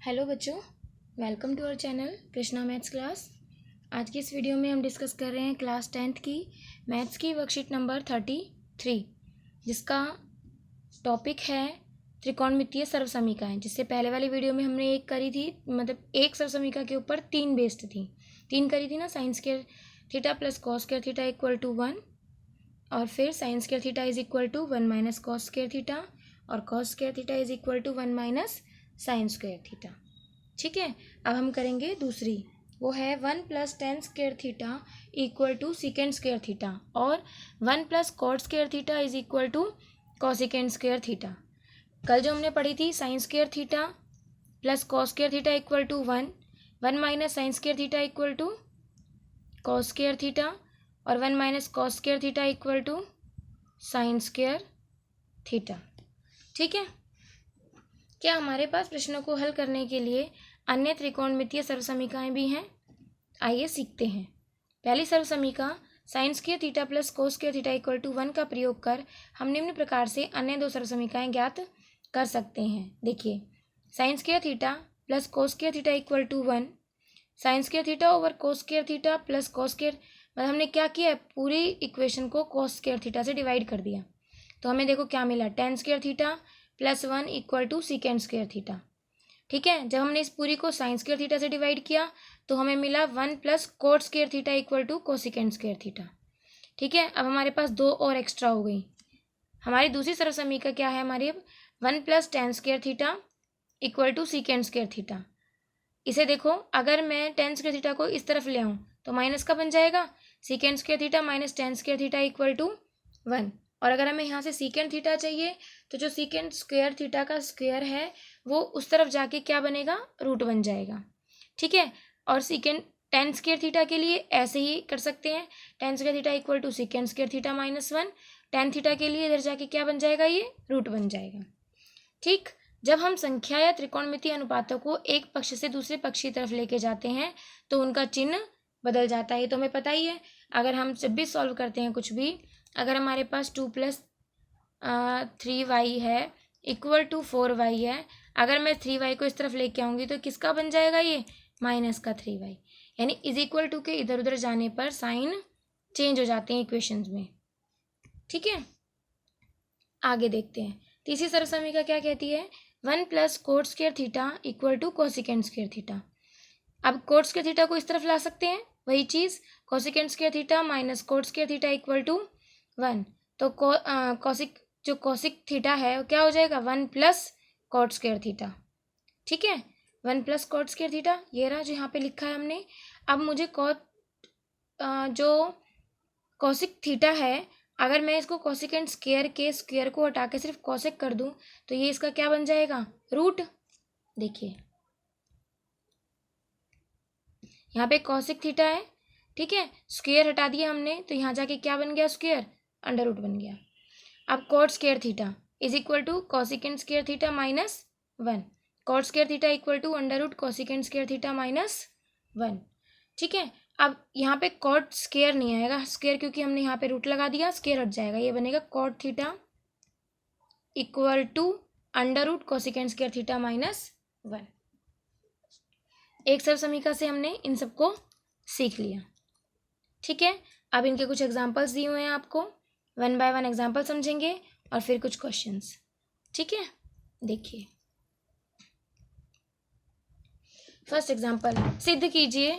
Hello बच्चों, welcome to our channel Krishna maths class. आज की इस वीडियो में हम डिस्कस कर रहे हैं क्लास 10th की मैथ्स की वर्कशीट नंबर 33, जिसका टॉपिक है त्रिकोणमितीय सर्वसमीकरण। जिससे पहले वाली वीडियो में हमने एक करी थी, मतलब एक सर्वसमीकरण के ऊपर तीन बेस्ड थी, तीन करी थी ना, sine square theta plus cos square theta equal to 1, और फिर sine square theta is equal to 1 minus cos square theta, और cos square theta is equal to 1 minus sine square theta. ठीक है, अब हम करेंगे दूसरी, वो है 1 plus tan square theta equal to secant square theta, और 1 plus cot square theta is equal to cosecant square theta. कल जो हमने पढ़ी थी sine square theta plus cos square theta equal to 1 minus sine square theta equal to cos square theta, और 1 minus cos square theta equal to sine square theta. ठीक है, क्या हमारे पास प्रश्नों को हल करने के लिए अन्य त्रिकोणमितीय सर्वसमीकरण भी हैं? आइए सीखते हैं। पहली सर्वसमीकरण sine square theta plus cos square theta equal to 1 का प्रयोग कर हम निम्न प्रकार से अन्य दो सर्वसमीकरण ज्ञात कर सकते हैं। देखिए, sine square theta plus cos square theta equal to 1, sine square theta over cos square theta plus cos square, मतलब हमने क्या किया, पूरी इक्वेशन को कोस स्क्वायर थीटा से डिवाइड कर दिया। तो हमें देखो क्या मिला, tan square theta plus 1 equal to secant square theta. ठीक है, जब हमने इस पूरी को साइन स्क्वायर थीटा से डिवाइड किया तो हमें मिला 1 plus cot square theta equal to cosecant square theta. ठीक है, अब हमारे पास दो और एक्स्ट्रा हो गई। हमारी दूसरी सर्वसमीकरण क्या है हमारी, अब 1 plus tan square theta equal to secant square theta. इसे देखो, अगर मैं टेन स्क्वायर थीटा को इस तरफ ले आऊँ तो माइनस का बन जाएगा, secant square theta minus tan square theta equal to 1। और अगर हमें यहाँ से सीकेंड थीटा चाहिए तो जो सीकेंड स्क्वायर थीटा का स्क्वायर है वो उस तरफ जाके क्या बनेगा, रूट बन जाएगा। ठीक है, और सीकेंड टेन स्क्वायर थीटा के लिए ऐसे ही कर सकते हैं, tan square theta equal to secant square theta minus 1। Tan theta के लिए इधर जाके क्या बन जाएगा, ये रूट बन जाएगा। ठीक, जब हम संख्या या त्रिकोणमितीय अनुपातों को एक पक्ष से दूसरे पक्ष की तरफ लेके जाते हैं तो उनका चिन्ह बदल जाता है, तो हमें पता ही है। अगर हम जब भी सॉल्व करते हैं कुछ भी, अगर हमारे पास 2 प्लस 3y है इक्वल टू 4y है, अगर मैं 3y को इस तरफ लेके आऊँगी तो किसका बन जाएगा, ये माइनस का 3y, यानी इज इक्वल टू के इधर उधर जाने पर साइन चेंज हो जाते हैं इक्वेशंस में। ठीक है, आगे देखते हैं। तीसरी सर्वसमीकरण क्या कहती है, 1 plus cot square theta equal to cosecant square theta. अब कोट स्क्वायर थीटा को इस तरफ ला सकते हैं, वही चीज़, cosecant square theta minus cot square theta equal to 1। तो कोसिक जो कोसिक थीटा है वो क्या हो जाएगा, 1 प्लस कोट स्क्वायर थीटा। ठीक है, 1 प्लस कोट स्क्वायर थीटा, ये रहा जो यहाँ पे लिखा है हमने। अब मुझे जो कोसिक थीटा है, अगर मैं इसको कोसिकेंड स्क्वायर के स्क्वायर को हटा के सिर्फ कोसिक कर दूं तो ये इसका क्या बन जाएगा, रूट। देखिए यहाँ पे कोसिक थीटा है, ठीक है, स्क्वायर हटा दिया हमने तो यहाँ जाके क्या बन गया, स्क्वायर, अंडर रूट बन गया। अब cot square theta is equal to cosecant square theta minus 1, cot square theta equal to under root cosecant square theta minus 1। ठीक है, अब यहाँ पे कोट स्क्वायर नहीं आएगा, स्क्वायर क्योंकि हमने यहाँ पे रूट लगा दिया, स्क्वायर हट जाएगा, ये बनेगा cot theta equal to under root cosecant square theta minus 1। एक सर्वसमीकरण से हमने इन सबको सीख लिया। ठीक है, अब इनके कुछ एग्जांपल्स दिए हुए हैं आपको, 1 बाय 1 एग्जांपल समझेंगे और फिर कुछ क्वेश्चंस। ठीक है, देखिए फर्स्ट एग्जांपल, सिद्ध कीजिए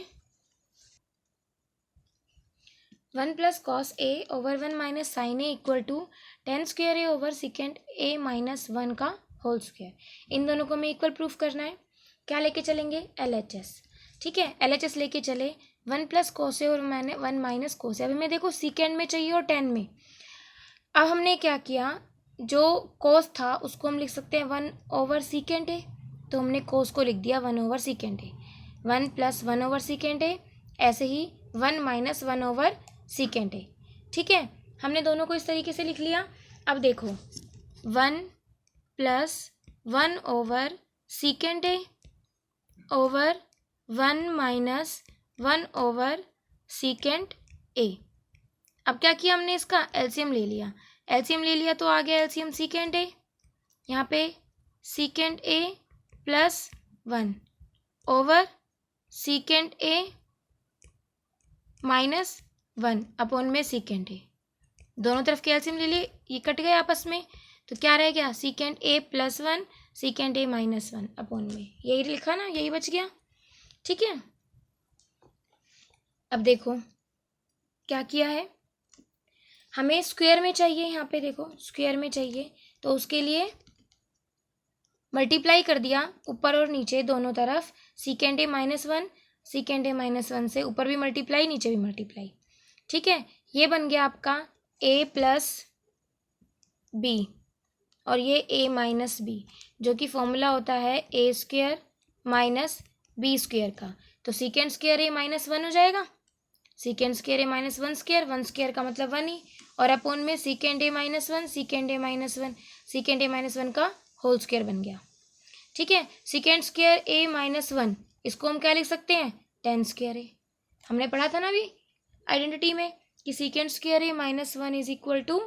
1 plus cos A over 1 minus sine A equal to tan square A over secant A minus 1 का होल स्क्वायर। इन दोनों को हमें इक्वल प्रूफ करना है। क्या लेके चलेंगे, LHS। ठीक है, LHS लेके चले, 1 प्लस कोस ए और मैंने 1 माइनस कोस ए। अभी मैं देखो सिकेंड में चाहिए और 10 में। अब हमने क्या किया, जो कोस था उसको हम लिख सकते हैं 1 ओवर सिकेंड ए, तो हमने कोस को लिख दिया 1 ओवर सिकेंड ए। 1 प्लस 1 ओवर सिकेंड ए, ऐसे ही 1 माइनस 1 ओवर सिकेंड ए। ठीक है, हमने दोनों को इस तरीके से लिख लिया। अब देखो 1 प्लस 1 ओवर सिकेंड ए ओवर 1 माइनस 1 ओवर सिकेंड ए। अब क्या किया हमने, इसका एलसीएम ले लिया, एलसीएम ले लिया तो आ गया एलसीएम सिकेंड ए, यहाँ पे secant A plus 1 over सीकेंड A minus 1 upon में सीकेंड ए। दोनों तरफ कैल्शियम ले लिए, ये कट गए आपस में, तो क्या रह गया सीकेंड ए प्लस 1 सीकेंड ए माइनस 1 अपॉन में, यही लिखा ना, यही बच गया। ठीक है, अब देखो क्या किया है, हमें स्क्वायर में चाहिए, यहाँ पे देखो स्क्वायर में चाहिए, तो उसके लिए मल्टीप्लाई कर दिया ऊपर और नीचे दोनों तरफ, सीकेंड ए माइनस 1 सीकेंड ए माइनस 1 से ऊपर भी मल्टीप्लाई नीचे भी मल्टीप्लाई। ठीक है, ये बन गया आपका ए प्लस बी और ये ए माइनस बी, जो कि फॉर्मूला होता है ए स्क्वायर माइनस बी स्क्वायर का। तो सीकेंड स्क्वायर ए माइनस 1 हो जाएगा, सीकेंड square A minus 1 square, 1 square का मतलब 1 ही, और अपॉन में सीकेंड ए माइनस 1 सीकेंड ए माइनस 1 सीकेंड ए माइनस 1 का होल स्क्वायर बन गया। ठीक है, सीकेंड स्क्वायर ए माइनस 1 इसको हम क्या लिख सकते हैं, टेन स्क्वायर ए। हमने पढ़ा था ना अभी आइडेंटिटी में कि secant square A minus 1 is equal to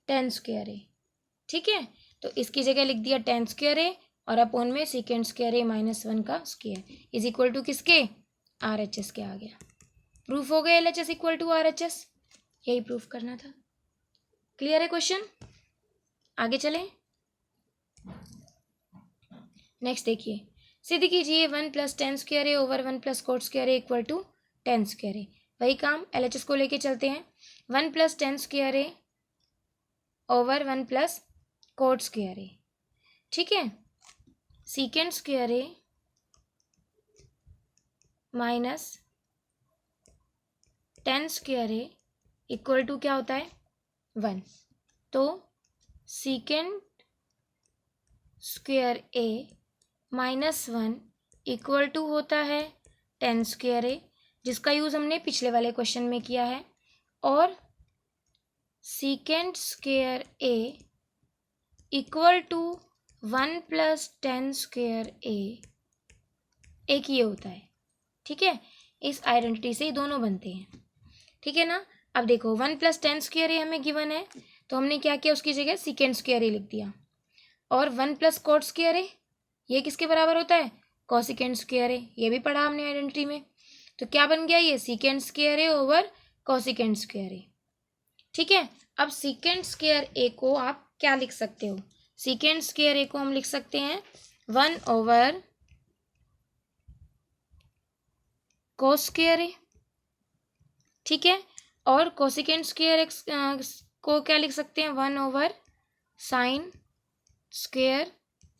tan square A. ठीक है, तो इसकी जगह लिख दिया टेन स्क्वायर ए और अपॉन में सीकेंड स्क्वायर ए माइनस 1 का स्क्वायर इज इक्वल टू किसके, आर एच एस के आ गया। प्रूफ हो गया L H S equal to R H S, यही प्रूफ करना था। क्लियर है क्वेश्चन, आगे चलें। नेक्स्ट देखिए, सिद्ध कीजिए 1 plus tan square A over 1 plus cot square A equal to tan square A. वही काम एल एच एस को लेके चलते हैं, 1 plus tan square A over 1 plus cot square A. ठीक है, secant square A minus tan square A equal to क्या होता है 1। तो secant square A minus 1 equal to होता है टेन स्क्वायर ए, जिसका यूज़ हमने पिछले वाले क्वेश्चन में किया है, और secant square A equal to 1 plus tan square A एक ये होता है। ठीक है, इस आइडेंटिटी से ये दोनों बनते हैं। ठीक है ना, अब देखो 1 प्लस टेन स्क्वायर ए हमें गिवन है, तो हमने क्या किया, उसकी जगह सीकेंड स्क्वायर ए लिख दिया, और 1 प्लस कोट स्क्वायर ए ये किसके बराबर होता है, कोसिकेंड स्क्वायर ए, ये भी पढ़ा हमने आइडेंटिटी में। तो क्या बन गया, ये सीकेंड square A over cosecant square A. ठीक है, अब सीकेंड स्क्वायर ए को आप क्या लिख सकते हो, सीकेंड स्क्वायर ए को हम लिख सकते हैं 1 ओवर कोस स्क्वायर ए। ठीक है, और कोसिकेंड स्क्वायर एक्स को क्या लिख सकते हैं, 1 ओवर साइन स्क्वायर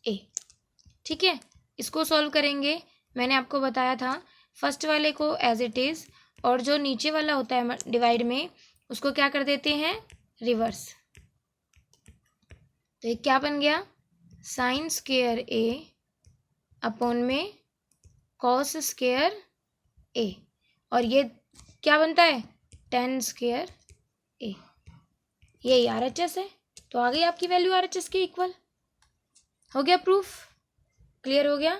ए। ठीक है, इसको सॉल्व करेंगे, मैंने आपको बताया था फर्स्ट वाले को एज इट इज़, और जो नीचे वाला होता है डिवाइड में उसको क्या कर देते हैं, रिवर्स। तो ये क्या बन गया, साइन स्क्वायर ए अपॉन में कॉस स्क्वायर ए, और ये क्या बनता है, टेन स्क्वायर ए। ये आर एच एस है, तो आ गई आपकी वैल्यू आर एच एस के इक्वल। हो गया प्रूफ, क्लियर हो गया,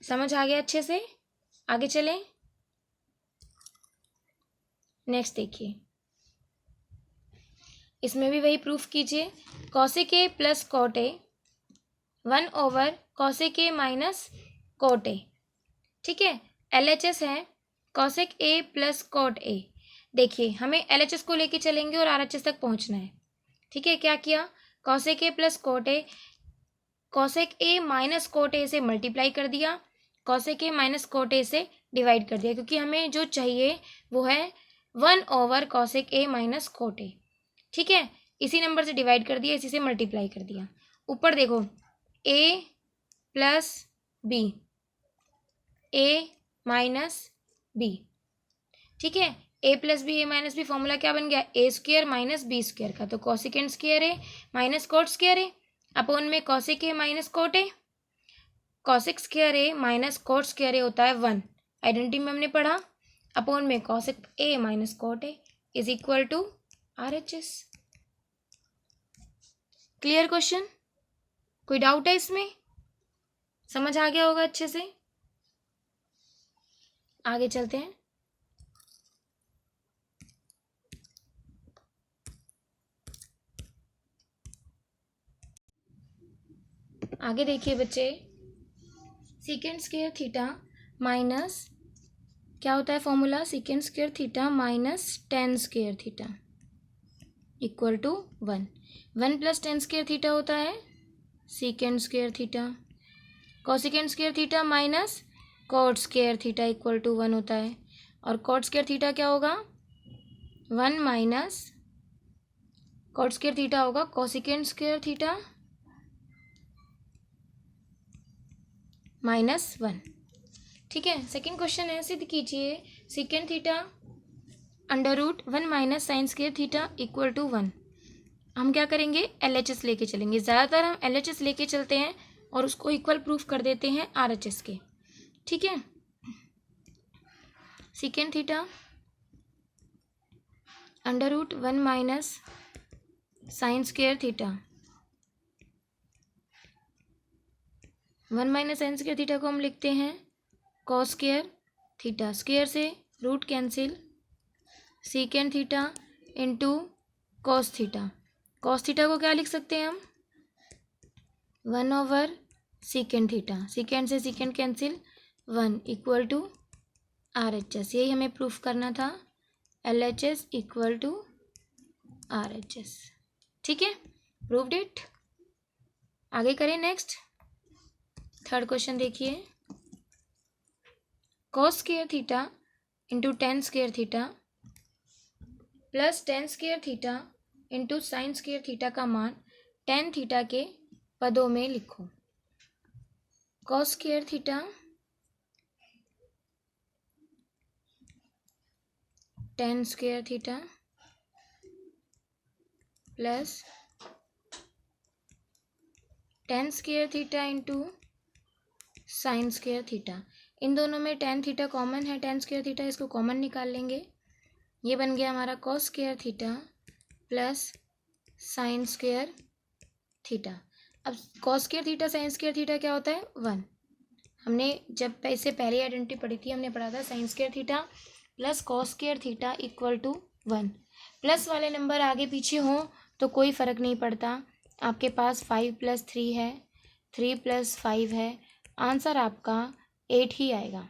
समझ आ गया अच्छे से, आगे चलें। नेक्स्ट देखिए, इसमें भी वही प्रूफ कीजिए, cosec A plus cot A 1 over cosec A minus cot A. ठीक है, एल एच एस है cosec A plus cot A. देखिए हमें एल एच एस को लेके चलेंगे और आर एच एस तक पहुंचना है। ठीक है, क्या किया, cosec A plus cot A, cosec A minus cot A से मल्टीप्लाई कर दिया, cosec A minus cot A से डिवाइड कर दिया, क्योंकि हमें जो चाहिए वो है 1 over cosec A minus cot A. ठीक है, इसी नंबर से डिवाइड कर दिया, इसी से मल्टीप्लाई कर दिया। ऊपर देखो A plus B, A minus B. ठीक है, A plus B A minus B, formula क्या बन गया, A square minus B square का। तो cosecant square A minus cot square A upon में cosec A minus cot A, cosec square A minus cot square A होता है 1, identity में हमने पढ़ा, अपॉन में cosec A minus cot A is equal to R H S. Clear question, कोई doubt है इसमें, समझ आ गया होगा अच्छे से, आगे चलते हैं। आगे देखिए बच्चे, सीकेंड स्क्वायर थीटा माइनस, क्या होता है formula, secant square theta minus tan square theta equal to 1। 1 plus tan square theta होता है secant square theta, cosecant square theta minus cot square theta equal to 1 होता है। और कॉट स्क्वायर थीटा क्या होगा, 1 माइनस कॉट स्क्वायर थीटा होगा cosecant square theta minus 1। ठीक है, सेकंड क्वेश्चन है, सिद्ध कीजिए secant theta under root 1 minus sine square theta equal to 1। हम क्या करेंगे, LHS लेके चलेंगे। ज़्यादातर हम LHS लेके चलते हैं और उसको इक्वल प्रूफ कर देते हैं RHS के। ठीक है, secant theta under root 1 minus sine square theta, 1 minus sine square theta को हम लिखते हैं कॉस स्क्वायर थीटा, स्क्वायर से root cancel, secant theta into cos theta. Cos theta को क्या लिख सकते हैं हम, 1 ओवर सीकेंड थीटा, सीकेंड से secant cancel, 1 equal to RHS। यही हमें प्रूफ करना था, LHS इक्वल टू RHS। ठीक है, प्रूव्ड इट। आगे करें, नेक्स्ट थर्ड क्वेश्चन देखिए, cos square theta into tan square theta plus tan square theta into sine square theta का मान टेन थीटा के पदों में लिखो। Cos square theta tan square theta plus tan square theta into sine square theta. इन दोनों में tan theta common है, टेन स्क्वायर थीटा, इसको कॉमन निकाल लेंगे। ये बन गया हमारा cos square theta plus sine square theta. अब cos square theta sine square theta क्या होता है, 1। हमने जब इससे पहले आइडेंटिटी पढ़ी थी, हमने पढ़ा था sine square theta plus cos square theta equal to 1। Plus वाले नंबर आगे पीछे हों तो कोई फ़र्क नहीं पड़ता। आपके पास 5 + 3 है, 3 + 5 है, आंसर आपका 8 ही आएगा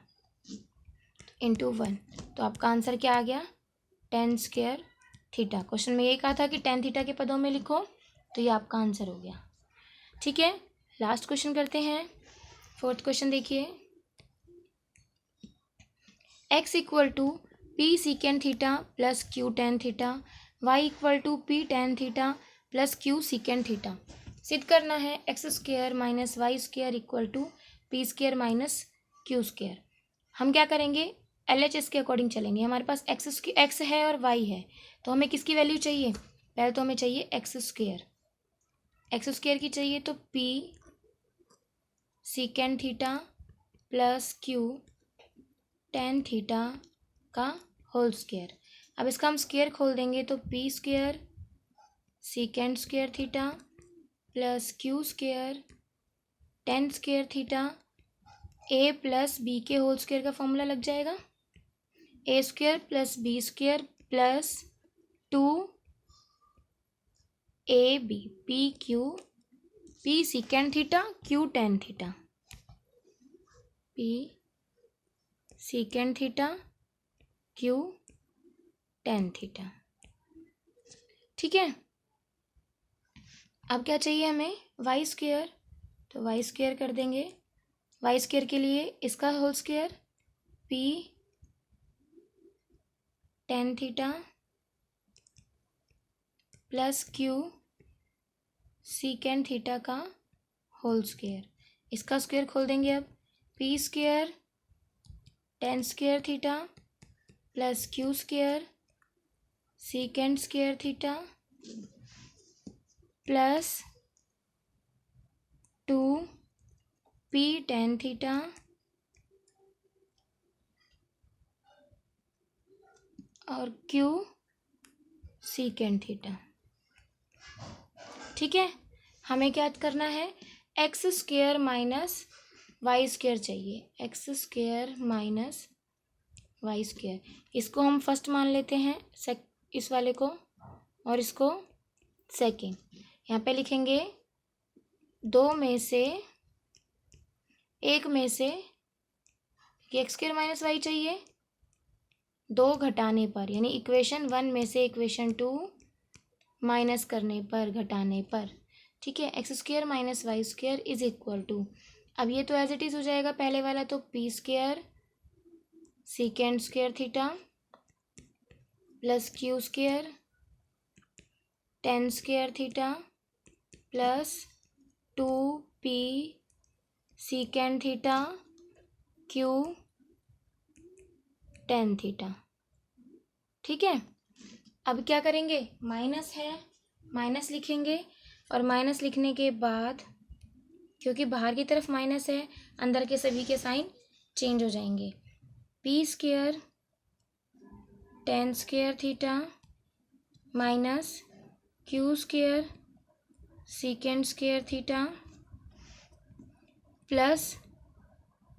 इंटू 1। तो आपका आंसर क्या आ गया, टेन स्क्वायर थीटा। क्वेश्चन में यही कहा था कि टेन थीटा के पदों में लिखो, तो ये आपका आंसर हो गया। ठीक है, लास्ट क्वेश्चन करते हैं, फोर्थ क्वेश्चन देखिए, x equal to P secant theta plus Q tan theta, y equal to P tan theta plus Q secant theta. सिद्ध करना है X square minus Y square equal to P square minus Q square. हम क्या करेंगे, LHS के according चलेंगे। हमारे पास x है और वाई है, तो हमें किसकी वैल्यू चाहिए, पहले तो हमें चाहिए एक्स स्क्वायर की चाहिए, तो P secant theta plus Q tan theta का होल स्क्वायर। अब इसका हम स्क्वायर खोल देंगे तो P square secant square theta plus Q square tan square theta, A plus B के होल स्क्वायर का फॉर्मूला लग जाएगा, A square plus B square plus 2ab P Q P secant theta Q tan theta, P secant theta Q tan theta. ठीक है, अब क्या चाहिए हमें, वाई स्क्वायर, तो वाई स्क्वायर कर देंगे। वाई स्क्वायर के लिए इसका whole square P tan theta plus Q secant theta का होल स्क्वायर, इसका स्क्वायर खोल देंगे। अब P square tan square theta plus Q square secant square theta plus 2p tan theta और q सीकेंड थीटा। ठीक है, हमें क्या करना है, X square minus Y square चाहिए, X square minus Y square. इसको हम फर्स्ट मान लेते हैं, इस वाले को, और इसको सेकेंड। यहाँ पे लिखेंगे 2 में से एक में से एक्स स्क्वायर माइनस वाई चाहिए, 2 घटाने पर, यानी इक्वेशन 1 में से इक्वेशन 2 माइनस करने पर, घटाने पर, ठीक है। X square minus Y square is equal to, अब ये तो एज इट इज़ हो जाएगा पहले वाला, तो P square secant square theta plus Q square tan square theta plus 2p second theta Q tan theta, ठीक है। अब क्या करेंगे, माइनस है, माइनस लिखेंगे, और माइनस लिखने के बाद क्योंकि बाहर की तरफ माइनस है, अंदर के सभी के साइन चेंज हो जाएंगे। P square tan square theta minus Q square secant square theta plus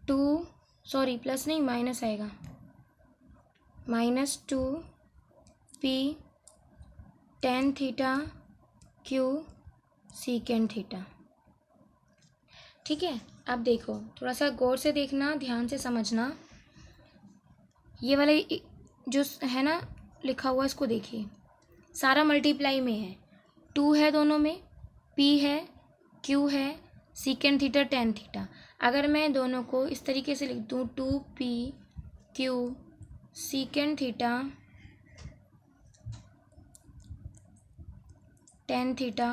plus नहीं माइनस आएगा, minus 2p tan theta Q second theta, ठीक है। अब देखो, थोड़ा सा गौर से देखना, ध्यान से समझना, ये वाला जो है ना लिखा हुआ, इसको देखिए, सारा मल्टीप्लाई में है, 2 है दोनों में, p है, q है, सेकेंड थीटा टेन थीटा। अगर मैं दोनों को इस तरीके से लिख दूँ, 2p q second theta tan theta,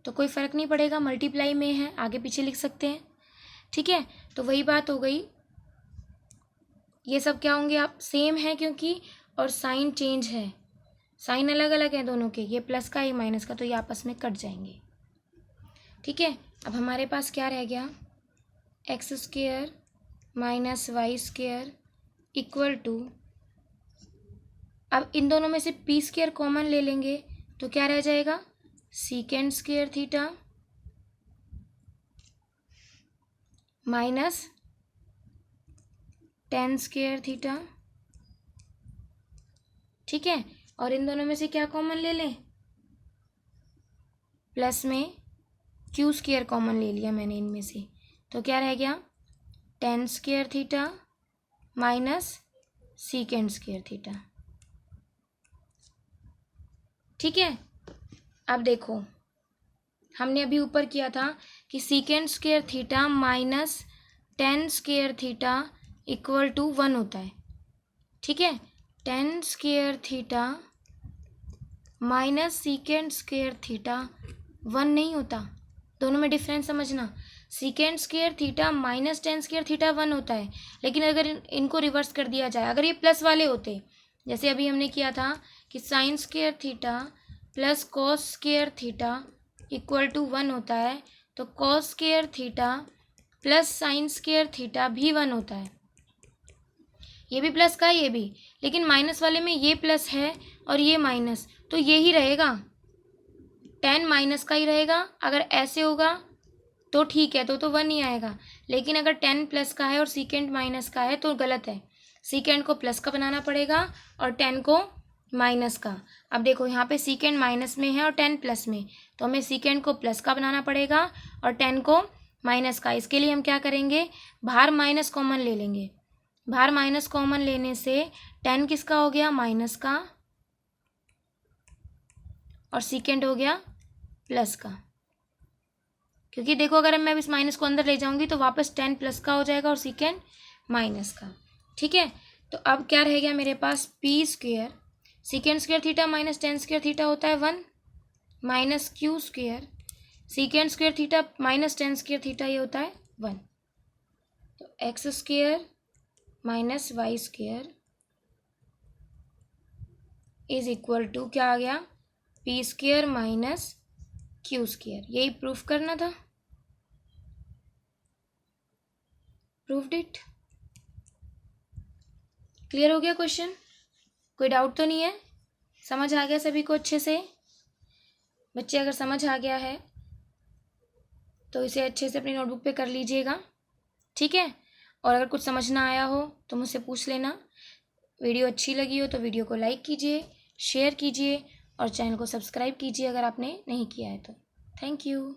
तो कोई फ़र्क नहीं पड़ेगा, मल्टीप्लाई में है, आगे पीछे लिख सकते हैं, ठीक है। तो वही बात हो गई, ये सब क्या होंगे, आप सेम है क्योंकि, और साइन चेंज है, साइन अलग अलग है दोनों के, ये प्लस का ये माइनस का, तो ये आपस में कट जाएंगे, ठीक है। अब हमारे पास क्या रह गया, X square minus Y square equal to, अब इन दोनों में से पी स्क्वायर कॉमन ले लेंगे, तो क्या रह जाएगा, second square theta minus tan square theta, ठीक है। और इन दोनों में से क्या कॉमन ले लें, प्लस में क्यू स्क्वायर कॉमन ले लिया मैंने इनमें से, तो क्या रह गया, ten square theta minus secant square theta, ठीक है। अब देखो, हमने अभी ऊपर किया था कि secant square theta minus tan square theta equal to 1 होता है, ठीक है। Tan square theta minus secant square theta 1 नहीं होता, दोनों में डिफरेंस समझना, secant square theta minus tan square theta 1 होता है, लेकिन अगर इनको रिवर्स कर दिया जाए, अगर ये प्लस वाले होते, जैसे अभी हमने किया था कि sine square theta plus cos square theta equal to 1 होता है, तो cos square theta plus sine square theta भी 1 होता है, ये भी प्लस का है ये भी, लेकिन माइनस वाले में ये प्लस है और ये माइनस, तो ये ही रहेगा, टेन माइनस का ही रहेगा। अगर ऐसे होगा तो ठीक है, तो 1 ही आएगा, लेकिन अगर 10 प्लस का है और सेकेंड माइनस का है तो गलत है, सेकेंड को प्लस का बनाना पड़ेगा और 10 को माइनस का। अब देखो यहाँ पे सेकेंड माइनस में है और 10 प्लस में, तो हमें सेकेंड को प्लस का बनाना पड़ेगा और 10 को माइनस का। इसके लिए हम क्या करेंगे, बाहर माइनस कॉमन ले लेंगे, बाहर माइनस कॉमन लेने से 10 किसका हो गया, माइनस का, और सेकेंड हो गया प्लस का, क्योंकि देखो अगर मैं इस माइनस को अंदर ले जाऊंगी तो वापस 10 प्लस का हो जाएगा और सेकेंड माइनस का, ठीक है। तो अब क्या रह गया मेरे पास, P square secant square theta minus tan square theta होता है 1, minus Q square secant square theta minus tan square theta ये होता है 1, तो X square minus Y square is equal to क्या आ गया, P square minus Q square. यही प्रूफ करना था, प्रूव्ड इट। क्लियर हो गया क्वेश्चन, कोई डाउट तो नहीं है, समझ आ गया सभी को अच्छे से। बच्चे अगर समझ आ गया है तो इसे अच्छे से अपनी नोटबुक पे कर लीजिएगा, ठीक है। और अगर कुछ समझ ना आया हो तो मुझसे पूछ लेना। वीडियो अच्छी लगी हो तो वीडियो को लाइक कीजिए, शेयर कीजिए और चैनल को सब्सक्राइब कीजिए अगर आपने नहीं किया है तो। Thank you.